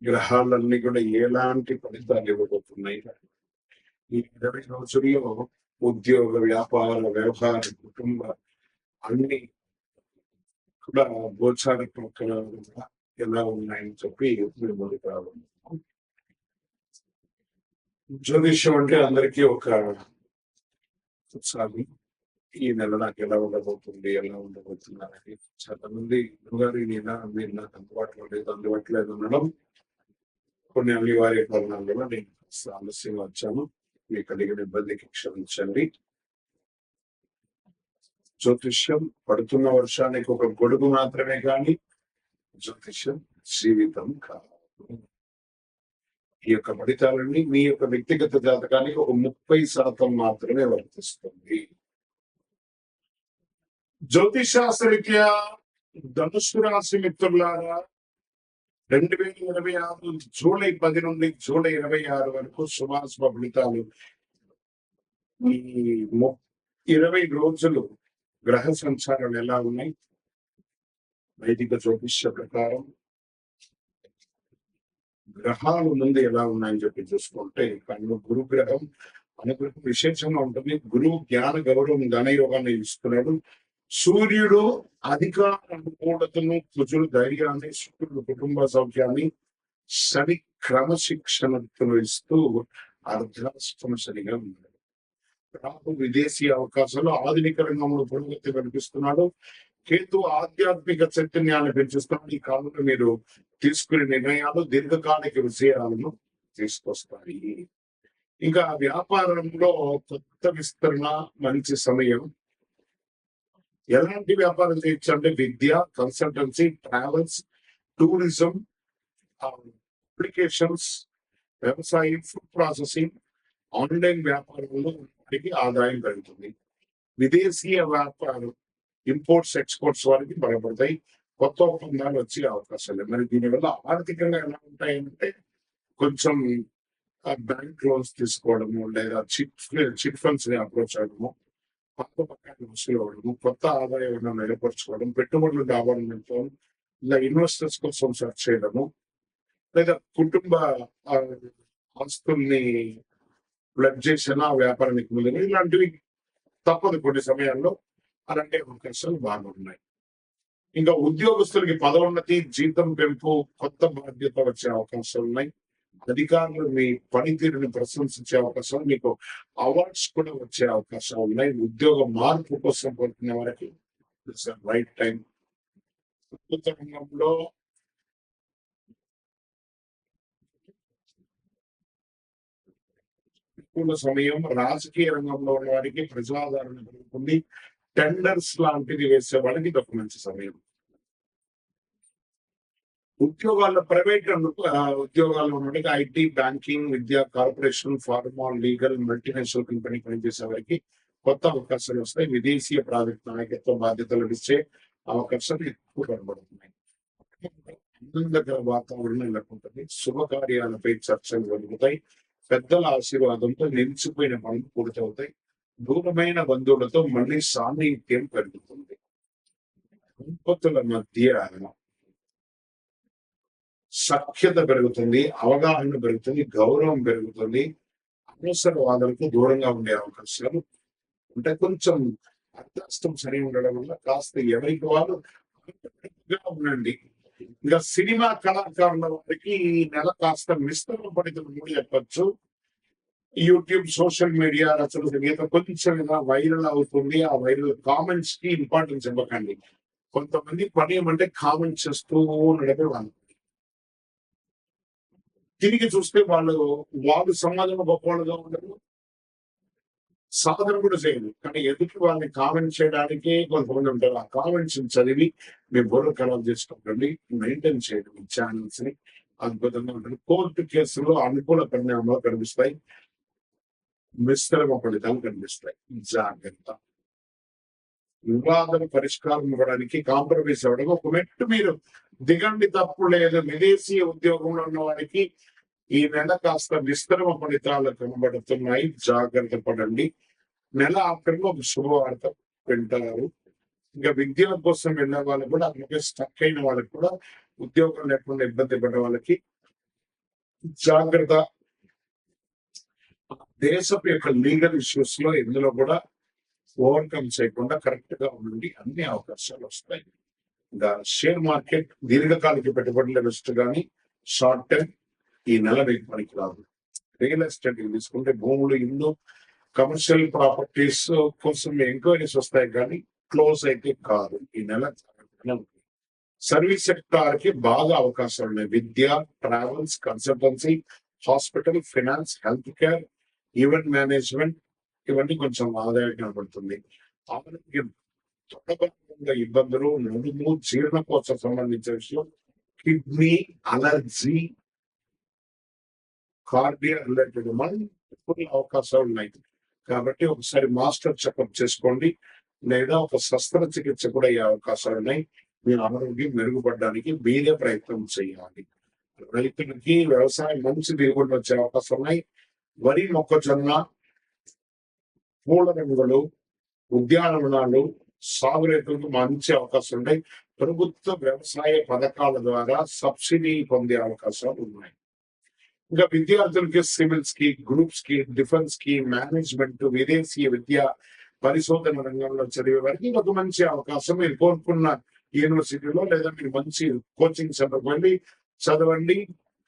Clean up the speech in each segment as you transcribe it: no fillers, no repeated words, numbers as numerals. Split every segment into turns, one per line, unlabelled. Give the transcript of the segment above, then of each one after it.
గ్రహాలన్నీ కూడా ఎలాంటి ఫలితాలు ఇవ్వబోతున్నాయి. ఈ 20 రోజుల్లో ఉద్యోగ, వ్యాపార, వ్యవహార, కుటుంబ అన్ని కూడా గోచార ప్రకారంగా ఎలా ఉన్నాయని చెప్పి మేము ముందుకు రావాలి. జ్యోతిష్యం అంటే అందరికీ ఒక ఉత్సాహం. ఈ నెల నాకు ఎలా ఉండబోతుంది, ఎలా ఉండబోతుంది అనేది చాలా మంది గురుగారు మీరు నాకు అందుబాటులో లేదు అనడం. కొన్ని అనివార్య కారణాల వల్ల నేను ఆలస్యంగా వచ్చాను. మీకు కలిగిన ఇబ్బందికి క్షమించండి. జ్యోతిష్యం పడుతున్న వర్షానికి ఒక గొడుగు మాత్రమే కానీ జ్యోతిష్యం జీవితం కాదు. ఈ యొక్క ఫలితాలన్నీ మీ యొక్క వ్యక్తిగత జాతకానికి ఒక 30% మాత్రమే వర్తిస్తుంది. జ్యోతిషాస్త్రరీత్యా ధనుసు రాశి మిత్రులారా 2026 జూలై 10 నుండి జూలై 26 వరకు శుభాశుభ ఫలితాలు. ఈ 20 రోజులు గ్రహ సంచారాలు ఎలా ఉన్నాయి వైదిక జ్యోతిష్య ప్రకారం గ్రహాలు ముందు ఎలా ఉన్నాయని చెప్పి చూసుకుంటే గురు గ్రహం అనుగ్రహం విశేషంగా ఉంటుంది. గురువు జ్ఞాన గౌరవం ధనయోగాన్ని ఇస్తున్నాడు. సూర్యుడు అధికార అనుకూలతను, కుజుడు ధైర్యాన్ని, శుక్రుడు కుటుంబ సౌఖ్యాన్ని, శని క్రమశిక్షణను ఇస్తూ అర్ధాష్టమ శనిగా ఉన్నాడు. రాహు విదేశీ అవకాశాలు, ఆధునిక రంగంలో పురోగతి కనిపిస్తున్నాడు. కేతు ఆధ్యాత్మిక చైతన్యాన్ని పెంచుస్తున్నాడు. ఈ కాలంలో మీరు తీసుకునే నిర్ణయాలు దీర్ఘకాలిక విజయాలను తీసుకొస్తాయి. ఇంకా వ్యాపారంలో కొత్త విస్తరణ మంచి సమయం. ఎలాంటి వ్యాపారం చేయొచ్చు అంటే విద్య, కన్సల్టెన్సీ, ట్రావెల్స్, టూరిజం, అప్లికేషన్స్, వ్యవసాయం, ఫుడ్ ప్రాసెసింగ్, ఆన్లైన్ వ్యాపారంలో వారికి ఆదాయం పెరుగుతుంది. విదేశీయ వ్యాపారం, ఇంపోర్ట్స్ ఎక్స్పోర్ట్స్ వారికి బలపడతాయి. కొత్త ఒప్పందాలు వచ్చే అవకాశాలు. మరి దీనివల్ల ఆర్థికంగా ఎలా ఉంటాయంటే కొంచెం బ్యాంక్ లోన్స్ తీసుకోవడము, లేదా చిట్ ఫండ్స్ ని అప్రోచ్ అవ్వడము, పాత పక్కన వసూలు అవ్వడము, కొత్త ఆదాయం నిలపరచుకోవడం, పెట్టుబడులు రావడంతో ఇలా ఇన్వెస్టర్స్ కోసం సెర్చ్ చేయడము, లేదా కుటుంబ ఆస్తుల్ని ప్లగ్ చేసిన వ్యాపారానికి ముందు ఇలాంటివి తప్పదు కొన్ని సమయాల్లో. అలాంటి అవకాశాలు బాగున్నాయి. ఇంకా ఉద్యోగస్తులకి పదోన్నతి, జీతం పెంపు, కొత్త బాధ్యత వచ్చే అవకాశాలు ఉన్నాయి. అధికారులు మీ పనితీరుని ప్రశంసించే అవకాశాలు, మీకు అవార్డ్స్ కూడా వచ్చే అవకాశాలు ఉన్నాయి. ఉద్యోగ మార్పు కోసం కోరుకునే వారికి రైట్ టైం. ప్రభుత్వ రంగంలో సమయం. రాజకీయ రంగంలో ఉన్న వారికి ప్రజాదరణ పెరుగుతుంది. టెండర్స్ లాంటివి వేసే వాళ్ళకి ఇది ఒక మంచి సమయం. ఉద్యోగాల్లో ప్రైవేట్ ఉద్యోగాల్లో ఉన్నటువంటి ఐటీ, బ్యాంకింగ్, విద్యా, corporation, pharma, legal, multinational company పనిచేసే వారికి కొత్త అవకాశాలు వస్తాయి. విదేశీయ ప్రాజెక్ట్ నాయకత్వ బాధ్యతలు ఇచ్చే అవకాశాలు ఎక్కువ కనబడుతున్నాయి. ఆనందకర వాతావరణం నెలకొంటుంది. శుభకార్యాలపై చర్చలు జరుగుతాయి. పెద్దల ఆశీర్వాదంతో నిలిచిపోయిన పనులు పూర్తవుతాయి. దూరమైన బంధువులతో మళ్ళీ సాన్నిహిత్యం పెరుగుతుంది. దంపతుల మధ్య సఖ్యత పెరుగుతుంది, అవగాహన పెరుగుతుంది, గౌరవం పెరుగుతుంది. అనవసరవాదాలకు దూరంగా ఉండే అవకాశాలు అంటే కొంచెం అర్థాష్టం సరి ఉండడం వల్ల కాస్త ఎవరికి వాళ్ళు ఉండండి. ఇంకా సినిమా కళాకారుల వారికి ఈ నెల కాస్త మిశ్రమ పడితుంది చెప్పచ్చు. యూట్యూబ్, సోషల్ మీడియా రచన సంగీతం కొంచెం ఇలా వైరల్ అవుతుంది. ఆ వైరల్ కామెంట్స్ కి ఇంపార్టెన్స్ ఇవ్వకండి. కొంతమంది పని ఏమంటే కామెంట్ చేస్తూ నడిపే వాళ్ళు. తిరిగి చూస్తే వాళ్ళు సమాజంలో గొప్పవాళ్ళుగా ఉండరు, సాధన కూడా చేయరు. కానీ ఎదుటి వాళ్ళని కామెంట్ చేయడానికి కొంతమంది ఉంటారు. ఆ కామెంట్స్ చదివి మీ బుర్ర ఖరాబ్ చేసుకోకండి. మెయింటైన్ చేయండి మీ ఛానల్స్ ని. అద్భుతంగా ఉంటుంది. కోర్టు కేసుల్లో అనుకూల పరిణామాలు కనిపిస్తాయి. మిశ్రమ ఫలితాలు కనిపిస్తాయి. జాగ్రత్త. వివాదం పరిష్కారం ఇవ్వడానికి కాంప్రమైజ్ అవ్వడం ఒక మెట్టు మీరు దిగండి, తప్పు లేదు. విదేశీ ఉద్యోగంలో ఉన్న వారికి ఈ నెల కాస్త విస్తరమ ఫలితాలు కనబడుతున్నాయి. జాగ్రత్త పడండి. నెల ఆఖరిలో ఒక శుభవార్త వింటారు. ఇంకా విద్యల కోసం వెళ్ళే వాళ్ళకి కూడా, అలాగే స్టక్ అయిన వాళ్ళకి కూడా, ఉద్యోగం లేకుండా ఇబ్బంది పడే వాళ్ళకి జాగ్రత్త. దేశపు యొక్క లీగల్ ఇష్యూస్ లో ఇందులో కూడా ఓవర్కమ్ చేయకుండా కరెక్ట్ గా ఉండి అన్ని అవకాశాలు వస్తాయి. ఇంకా షేర్ మార్కెట్ దీర్ఘకాలిక పెట్టుబడుల బెస్ట్ కానీ షార్ట్ టర్మ్ ఈ నెల మీకు పనికి రాదు. రియల్ ఎస్టేట్ తీసుకుంటే భూములు, ఇల్లు, కమర్షియల్ ప్రాపర్టీస్ కోసం ఎంక్వైరీస్ వస్తాయి కానీ క్లోజ్ అయితే కాదు. ఈ నెల సర్వీస్ సెక్టార్ కి బాగా అవకాశాలు ఉన్నాయి. విద్య, travels, consultancy, hospital, finance, health care, event management ఇవన్నీ కొంచెం ఆదాయం కనబడుతుంది. ఆరోగ్యం తొడబంధ ఇబ్బందులు, నడుము, జీర్ణకోశం సంబంధించిన విషయం, kidney, allergy, cardiac related multiple అవకాశాలు ఉన్నాయి. కాబట్టి ఒకసారి మాస్టర్ చెకప్ చేసుకోండి, లేదా ఒక శస్త్రచికిత్స కూడా అయ్యే అవకాశాలు ఉన్నాయి. మీ ఆరోగ్యం మెరుగుపడడానికి మీరే ప్రయత్నం చేయాలి. రైతులకి వ్యవసాయం మంచి దిగుబడి వచ్చే అవకాశం ఉన్నాయి. వరి, మొక్కజొన్న, పూల రంగులు, ఉద్యానవనాలు సాగు రైతులకు మంచి అవకాశం ఉన్నాయి. ప్రభుత్వ వ్యవసాయ పథకాల ద్వారా సబ్సిడీ పొందే అవకాశాలు ఉన్నాయి. ఇంకా విద్యార్థులకి సివిల్స్ కి, గ్రూప్స్ కి, డిఫెన్స్ కి, మేనేజ్మెంట్, విదేశీ విద్య, పరిశోధన రంగంలో చదివే వారికి ఒక మంచి అవకాశం. మీరు కోరుకున్న యూనివర్సిటీలో లేదా మీరు మంచి కోచింగ్ సెంటర్కి వెళ్ళి చదవండి,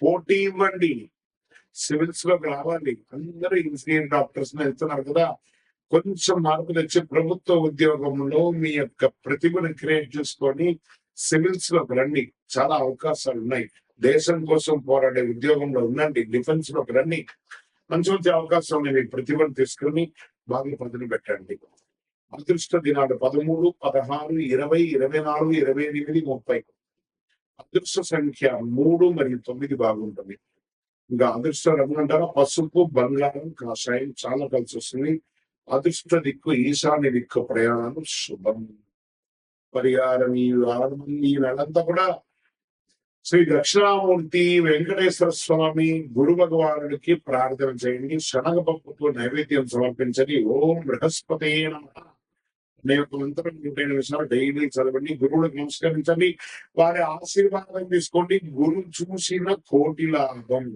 పోటీ ఇవ్వండి, సివిల్స్ లోకి రావాలి. అందరూ ఇంజనీర్, డాక్టర్స్ వెళ్తున్నారు కదా, కొంచెం మార్పు తెచ్చి ప్రభుత్వ ఉద్యోగంలో మీ యొక్క ప్రతిభను క్రియేట్ చేసుకొని సివిల్స్ లోకి రండి. చాలా అవకాశాలు ఉన్నాయి. దేశం కోసం పోరాడే ఉద్యోగంలో ఉండండి, డిఫెన్స్ లోకి రండి. మంచి మంచి అవకాశం ఉన్నాయి. మీ ప్రతిభను తీసుకుని బాగా పదును పెట్టండి. అదృష్ట దినాలు 13, 16, 20, 24, 28, 30. అదృష్ట సంఖ్య 3 మరియు 9 బాగుంటుంది. ఇంకా అదృష్ట రంగు అంటారా, పసుపు, బంగారం, కాషాయం చాలా కలిసి వస్తుంది. అదృష్ట దిక్కు ఈశాన్య దిక్కు ప్రయాణాలు శుభం. పరిహారం ఈ నెలంతా కూడా శ్రీ దక్షిణామూర్తి వెంకటేశ్వర స్వామి గురు భగవానుడికి ప్రార్థన చేయండి. శనగపప్పుతో నైవేద్యం సమర్పించండి. ఓం బృహస్పతి అనే యొక్క మంత్రం 108 సార్లు డైలీ చదవండి. గురువులకు నమస్కరించండి, వారి ఆశీర్వాదం తీసుకోండి. గురు చూసిన కోటి లాభం.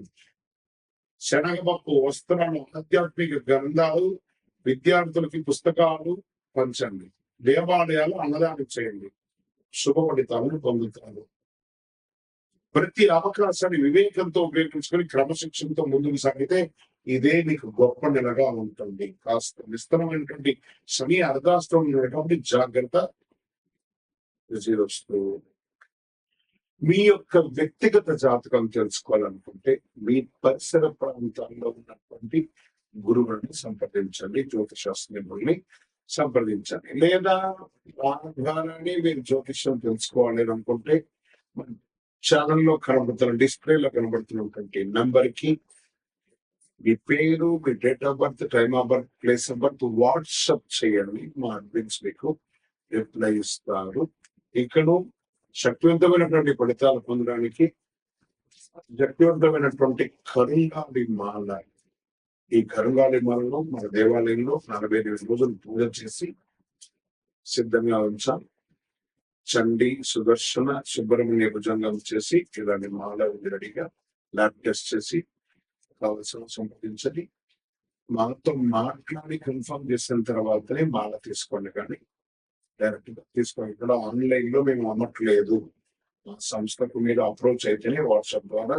శనగపప్పు, వస్త్రాలు, ఆధ్యాత్మిక గ్రంథాలు, విద్యార్థులకి పుస్తకాలు పంచండి. దేవాలయాలు అన్నదానం చేయండి. శుభ ఫలితాలను పొందుతారు. ప్రతి అవకాశాన్ని వివేకంతో ఉపయోగించుకొని క్రమశిక్షణతో ముందుకు సాగితే ఇదే మీకు గొప్ప నెలగా ఉంటుంది. కాస్త విస్తరమైనటువంటి శని అర్ధాష్టం కాబట్టి జాగ్రత్త. వస్తూ మీ యొక్క వ్యక్తిగత జాతకం తెలుసుకోవాలనుకుంటే మీ పరిసర ప్రాంతాల్లో ఉన్నటువంటి గురువులను సంప్రదించండి, జ్యోతిషాస్త్రుల్ని సంప్రదించండి. లేదా ద్వారానే మీరు జ్యోతిష్యం తెలుసుకోవాలి అనుకుంటే ఛానల్లో కనబడుతున్న, డిస్ప్లేలో కనబడుతున్నటువంటి నంబర్ కి మీ పేరు, మీ date of birth, time of birth, place of birth WhatsApp చేయండి. మా అడ్మిన్స్ మీకు రిప్లై ఇస్తారు. ఇక్కడ శక్తివంతమైనటువంటి ఫలితాలు పొందడానికి శక్తివంతమైనటువంటి కరుంగాలి మాల, ఈ కరుంగాలి మాలను మన దేవాలయంలో 48 రోజులు పూజ చేసి సిద్ధంగా ఉంచాం. చండి, సుదర్శన, సుబ్రహ్మణ్య భుజంగం చేసి ఇలాంటి మాల రెడీగా ల్యాబ్ టెస్ట్ చేసి కావలసిన సంప్రదించండి. మాతో మాట్లాడి కన్ఫర్మ్ చేసిన తర్వాతనే మాల తీసుకోండి, కానీ డైరెక్ట్ గా తీసుకోండి. ఇక్కడ ఆన్లైన్ లో మేము అమ్మట్లేదు. మా సంస్థకు మీరు అప్రోచ్ అయితేనే, వాట్సాప్ ద్వారా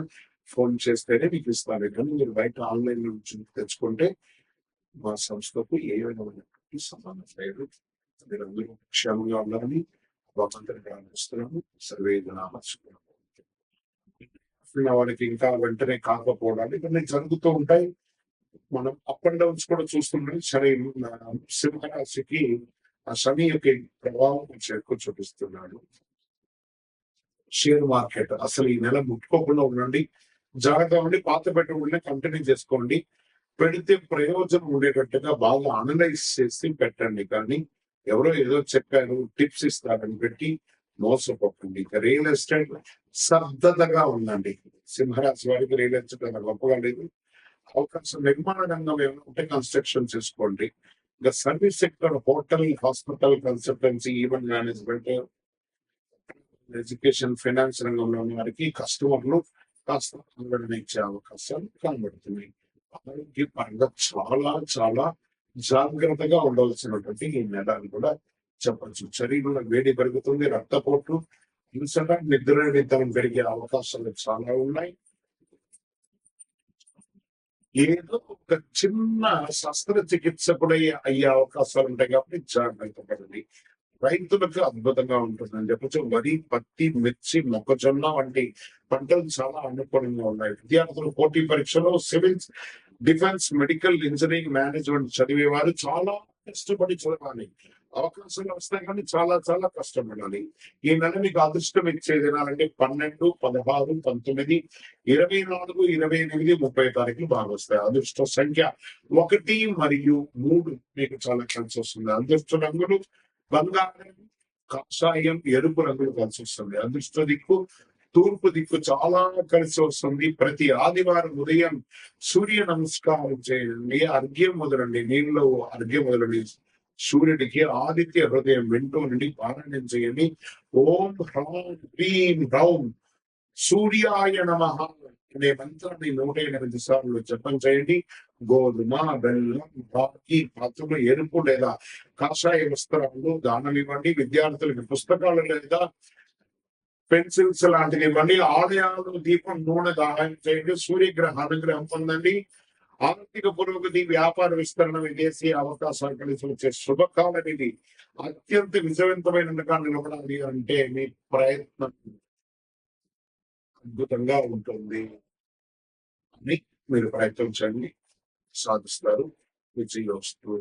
ఫోన్ చేస్తేనే మీకు ఇస్తాను. కానీ మీరు బయట ఆన్లైన్ నుంచి తెచ్చుకుంటే మా సంస్థకు ఏ విధమైనటువంటి సంబంధం లేదు. మీరందరూ క్షేమంగా ఉండాలని భగవంతుని ప్రార్థిస్తున్నాము. వాడికి ఇంకా వెంటనే కాకపోవడానికి ఇవన్నీ జరుగుతూ ఉంటాయి. మనం అప్ అండ్ డౌన్స్ కూడా చూస్తున్నాం. శని, సింహరాశికి ఆ శని యొక్క ప్రభావం కొంచెం ఎక్కువ చూపిస్తున్నాడు. షేర్ మార్కెట్ అసలు ఈ నెల ముట్టుకోకుండా ఉండండి, జాగ్రత్తగా ఉండి పాత పెట్టుబడులనే కంటిన్యూ చేసుకోండి. పెడితే ప్రయోజనం ఉండేటట్టుగా బాగా అనలైజ్ చేసి పెట్టండి. కానీ ఎవరో ఏదో చెప్పారు, టిప్స్ ఇస్తారని పెట్టి మోసపోకండి. ఇక రియల్ ఎస్టేట్ శ్రద్ధగా ఉందండి. సింహరాశి వారికి రియల్ ఎస్టేట్ అంత గొప్పగా లేదు. అవకాశం నిర్మాణ రంగం ఏమైనా ఉంటే కన్స్ట్రక్షన్ చేసుకోండి. ఇంకా service sector, hotel, hospital, consultancy, event management, education, finance రంగంలో ఉన్న వారికి కస్టమర్లు కాస్త ఆదరణ ఇచ్చే అవకాశాలు కనబడుతున్నాయి. ఆరోగ్యపరంగా చాలా చాలా జాగ్రత్తగా ఉండవలసినటువంటి ఈ నెల అని కూడా చెప్పచ్చు. శరీరంలో వేడి పెరుగుతుంది, రక్తపోటు, హింసగా నిద్రనిద్రం పెరిగే అవకాశాలు చాలా ఉన్నాయి. ఏదో ఒక చిన్న శస్త్రచికిత్స కూడా అయ్యే అవకాశాలు ఉంటాయి కాబట్టి జాగ్రత్త పడండి. రైతులకు అద్భుతంగా ఉంటుందని చెప్పచ్చు. వరి, పత్తి, మిర్చి, మొక్కజొన్న వంటి పంటలు చాలా అనుకూలంగా ఉన్నాయి. విద్యార్థులు పోటీ పరీక్షలో civils, defence, medical, engineering, management చదివేవారు చాలా కష్టపడి చదవాలి. అవకాశాలు వస్తాయి కానీ చాలా చాలా కష్టపడాలి. ఈ నెల మీకు అదృష్టం ఇచ్చే దినాలంటే 12, 16, 19, 24, 28, 30 తారీఖులు బాగా వస్తాయి. అదృష్ట సంఖ్య 1 మరియు 3 మీకు చాలా కలిసి వస్తుంది. అదృష్ట రంగులు బంగారం, కాషాయం, ఎరుపు రంగులు కలిసి వస్తుంది. అదృష్ట దిక్కు తూర్పు దిక్కు చాలా కలిసి వస్తుంది. ప్రతి ఆదివారం ఉదయం సూర్య నమస్కారం చేయండి, అర్ఘ్యం వదలండి, నీళ్ళు అర్ఘ్యం వదలండి సూర్యుడికి. ఆదిత్య హృదయం వింటూ నుండి పారాయణం చేయండి. ఓం హ్రాం హ్రీం హ్రౌం సూర్యాయ నమః అనే మంత్రాన్ని 108 సార్లు జపం చేయండి. గోధుమ, బెల్లం, రాగి, పత్తులు, ఎరుపు లేదా కాషాయ వస్త్రాలు దానం ఇవ్వండి. విద్యార్థులకు పుస్తకాలు లేదా పెన్సిల్స్ లాంటివి ఇవ్వండి. ఆలయాలు దీపం, నూనె దానం చేయండి. సూర్యగ్రహ అనుగ్రహం పొందండి. ఆర్థిక పురోగతి, వ్యాపార విస్తరణ, విదేశీ అవకాశాలు కలిసి వచ్చే శుభకాలం ఇది. అత్యంత విజయవంతమైనగా నిలబడాలి అంటే మీ ప్రయత్నం అద్భుతంగా ఉంటుంది అని మీరు ప్రయత్నించండి, సాధిస్తారు. విజయోస్తు.